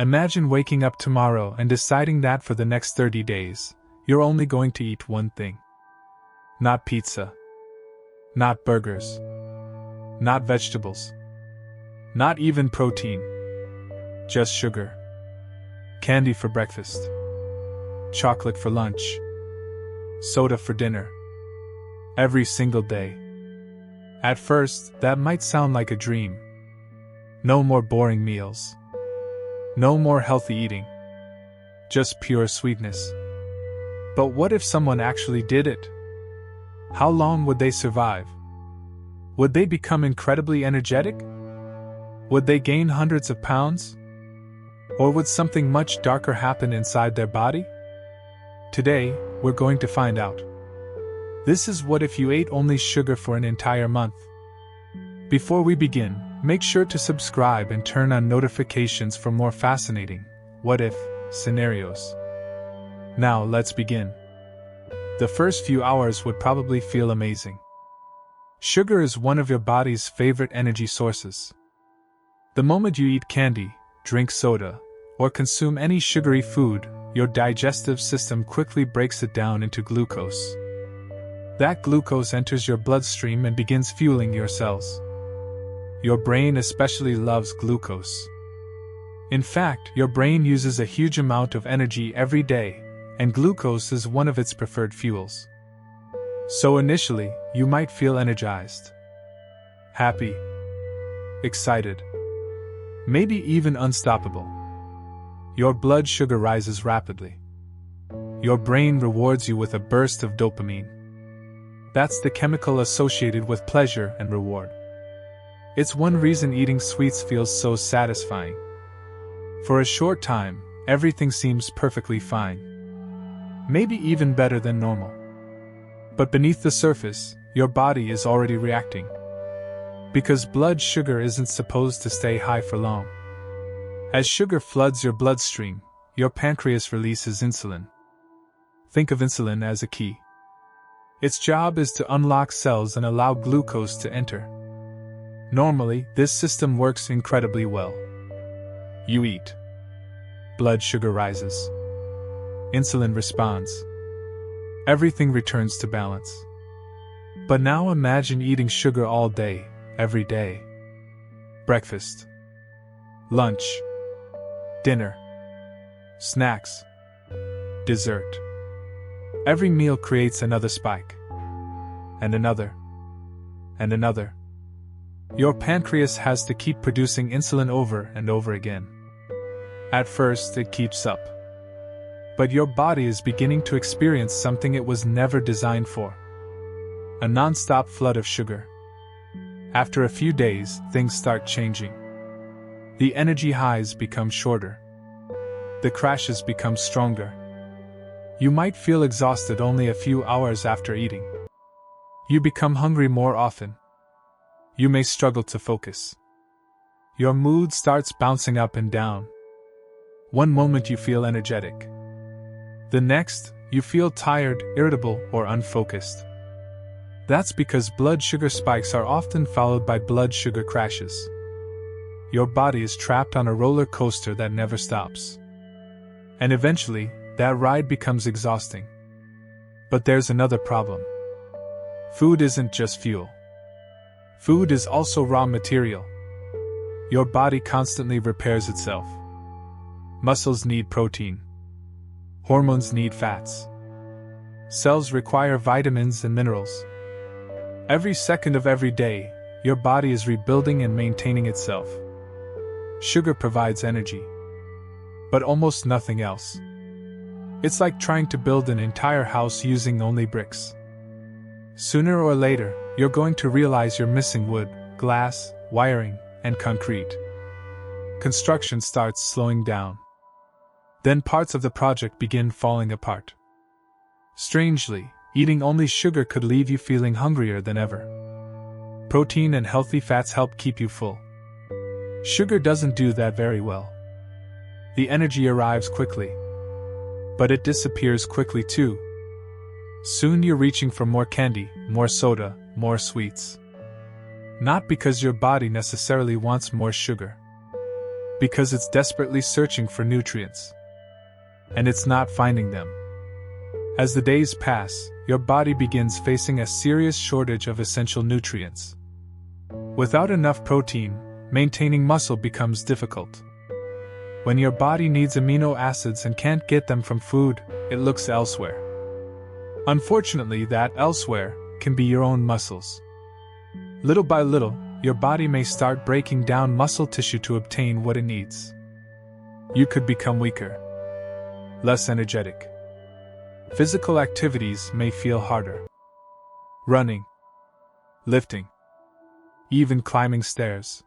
Imagine waking up tomorrow and deciding that for the next 30 days, you're only going to eat one thing. Not pizza. Not burgers. Not vegetables. Not even protein. Just sugar. Candy for breakfast. Chocolate for lunch. Soda for dinner. Every single day. At first, that might sound like a dream. No more boring meals. No more healthy eating. Just pure sweetness. But what if someone actually did it? How long would they survive? Would they become incredibly energetic? Would they gain hundreds of pounds? Or would something much darker happen inside their body? Today, we're going to find out. This is what if you ate only sugar for an entire month. Before we begin, make sure to subscribe and turn on notifications for more fascinating what-if scenarios. Now let's begin. The first few hours would probably feel amazing. Sugar is one of your body's favorite energy sources. The moment you eat candy, drink soda, or consume any sugary food, your digestive system quickly breaks it down into glucose. That glucose enters your bloodstream and begins fueling your cells. Your brain especially loves glucose. In fact, your brain uses a huge amount of energy every day, and glucose is one of its preferred fuels. So initially, you might feel energized, happy, excited, maybe even unstoppable. Your blood sugar rises rapidly. Your brain rewards you with a burst of dopamine. That's the chemical associated with pleasure and reward. It's one reason eating sweets feels so satisfying. For a short time, everything seems perfectly fine. Maybe even better than normal. But beneath the surface, your body is already reacting. Because blood sugar isn't supposed to stay high for long. As sugar floods your bloodstream, your pancreas releases insulin. Think of insulin as a key. Its job is to unlock cells and allow glucose to enter. Normally, this system works incredibly well. You eat. Blood sugar rises. Insulin responds. Everything returns to balance. But now imagine eating sugar all day, every day. Breakfast. Lunch. Dinner. Snacks. Dessert. Every meal creates another spike. And another. And another. Your pancreas has to keep producing insulin over and over again. At first, it keeps up. But your body is beginning to experience something it was never designed for. A non-stop flood of sugar. After a few days, things start changing. The energy highs become shorter. The crashes become stronger. You might feel exhausted only a few hours after eating. You become hungry more often. You may struggle to focus. Your mood starts bouncing up and down. One moment you feel energetic. The next, you feel tired, irritable, or unfocused. That's because blood sugar spikes are often followed by blood sugar crashes. Your body is trapped on a roller coaster that never stops. And eventually, that ride becomes exhausting. But there's another problem. Food isn't just fuel. Food is also raw material. Your body constantly repairs itself. Muscles need protein. Hormones need fats. Cells require vitamins and minerals. Every second of every day, your body is rebuilding and maintaining itself. Sugar provides energy. But almost nothing else. It's like trying to build an entire house using only bricks. Sooner or later, you're going to realize you're missing wood, glass, wiring, and concrete. Construction starts slowing down. Then parts of the project begin falling apart. Strangely, eating only sugar could leave you feeling hungrier than ever. Protein and healthy fats help keep you full. Sugar doesn't do that very well. The energy arrives quickly. But it disappears quickly too. Soon you're reaching for more candy, more soda, more sweets. Not because your body necessarily wants more sugar. because it's desperately searching for nutrients. And it's not finding them. As the days pass, your body begins facing a serious shortage of essential nutrients. Without enough protein, maintaining muscle becomes difficult. When your body needs amino acids and can't get them from food, it looks elsewhere. Unfortunately, that elsewhere can be your own muscles. Little by little, your body may start breaking down muscle tissue to obtain what it needs. You could become weaker, less energetic. Physical activities may feel harder. Running, lifting, even climbing stairs.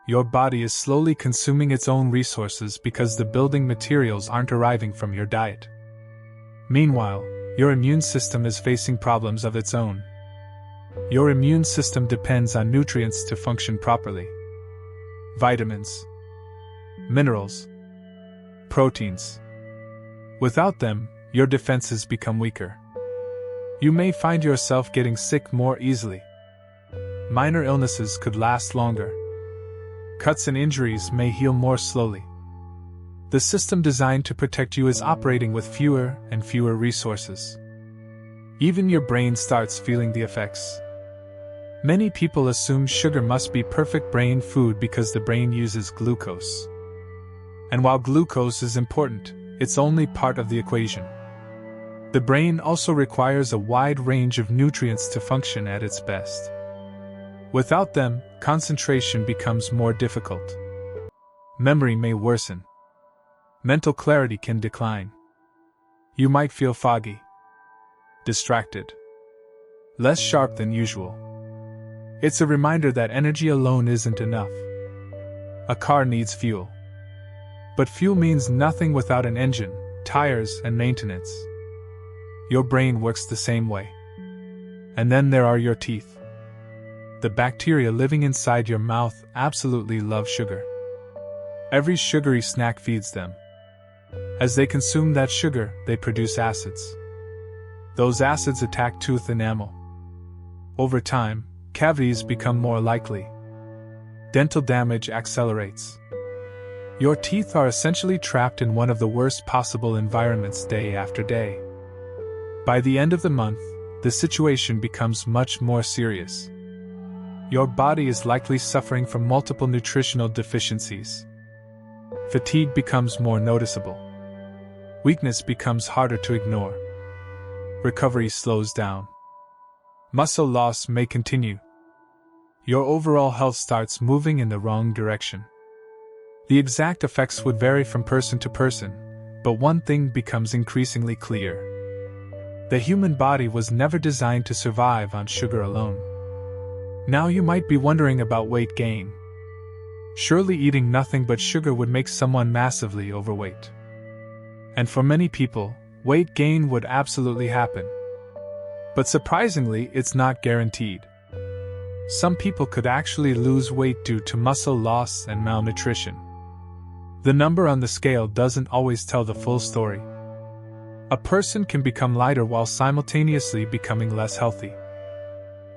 Your body is slowly consuming its own resources because the building materials aren't arriving from your diet. Meanwhile, your immune system is facing problems of its own. Your immune system depends on nutrients to function properly. Vitamins, minerals, proteins. Without them, your defenses become weaker. You may find yourself getting sick more easily. Minor illnesses could last longer. Cuts and injuries may heal more slowly. The system designed to protect you is operating with fewer and fewer resources. Even your brain starts feeling the effects. Many people assume sugar must be perfect brain food because the brain uses glucose. And while glucose is important, it's only part of the equation. The brain also requires a wide range of nutrients to function at its best. Without them, concentration becomes more difficult. Memory may worsen. Mental clarity can decline. You might feel foggy, distracted, less sharp than usual. It's a reminder that energy alone isn't enough. A car needs fuel. But fuel means nothing without an engine, tires, and maintenance. Your brain works the same way. And then there are your teeth. The bacteria living inside your mouth absolutely love sugar. Every sugary snack feeds them. As they consume that sugar, they produce acids. Those acids attack tooth enamel. Over time, cavities become more likely. Dental damage accelerates. Your teeth are essentially trapped in one of the worst possible environments day after day. By the end of the month, the situation becomes much more serious. Your body is likely suffering from multiple nutritional deficiencies. Fatigue becomes more noticeable. Weakness becomes harder to ignore. Recovery slows down. Muscle loss may continue. Your overall health starts moving in the wrong direction. The exact effects would vary from person to person, but one thing becomes increasingly clear. The human body was never designed to survive on sugar alone. Now you might be wondering about weight gain. Surely eating nothing but sugar would make someone massively overweight. And for many people, weight gain would absolutely happen. But surprisingly, it's not guaranteed. Some people could actually lose weight due to muscle loss and malnutrition. The number on the scale doesn't always tell the full story. A person can become lighter while simultaneously becoming less healthy.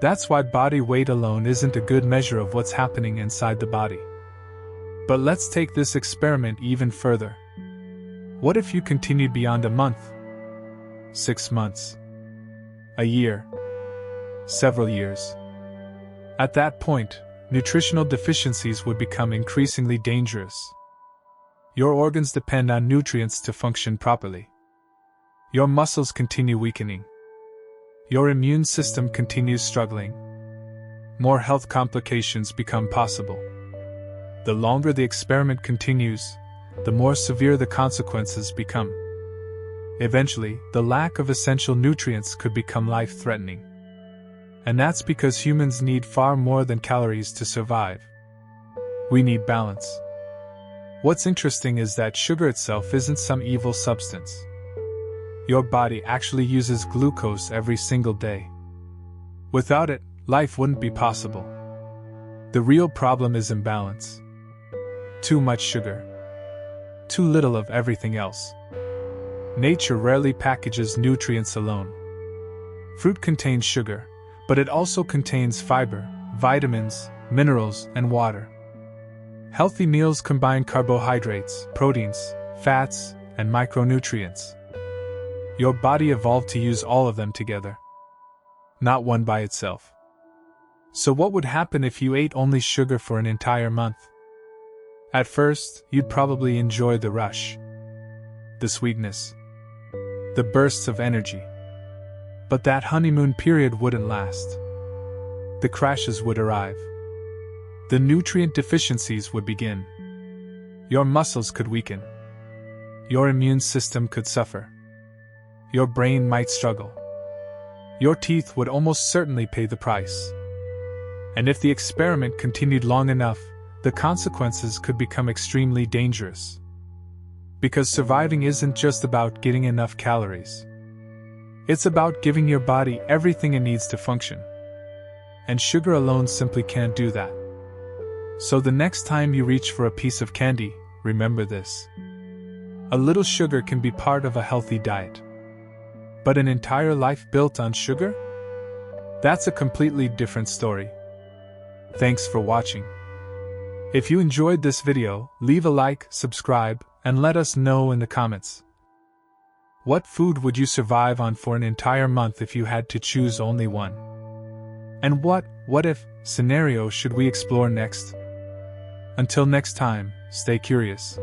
That's why body weight alone isn't a good measure of what's happening inside the body. But let's take this experiment even further. What if you continued beyond a month? 6 months? A year? Several years? At that point, nutritional deficiencies would become increasingly dangerous. Your organs depend on nutrients to function properly. Your muscles continue weakening. Your immune system continues struggling. More health complications become possible. The longer the experiment continues, the more severe the consequences become. Eventually, the lack of essential nutrients could become life-threatening. And that's because humans need far more than calories to survive. We need balance. What's interesting is that sugar itself isn't some evil substance. Your body actually uses glucose every single day. Without it, life wouldn't be possible. The real problem is imbalance. Too much sugar. Too little of everything else. Nature rarely packages nutrients alone. Fruit contains sugar, but it also contains fiber, vitamins, minerals, and water. Healthy meals combine carbohydrates, proteins, fats, and micronutrients. Your body evolved to use all of them together, not one by itself. So what would happen if you ate only sugar for an entire month? At first, you'd probably enjoy the rush, the sweetness, the bursts of energy. But that honeymoon period wouldn't last. The crashes would arrive. The nutrient deficiencies would begin. Your muscles could weaken. Your immune system could suffer. Your brain might struggle. Your teeth would almost certainly pay the price. And if the experiment continued long enough, the consequences could become extremely dangerous. Because surviving isn't just about getting enough calories. It's about giving your body everything it needs to function. And sugar alone simply can't do that. So the next time you reach for a piece of candy, remember this. A little sugar can be part of a healthy diet. But an entire life built on sugar? That's a completely different story. Thanks for watching. If you enjoyed this video, leave a like, subscribe, and let us know in the comments. What food would you survive on for an entire month if you had to choose only one? And what if scenario should we explore next? Until next time, stay curious.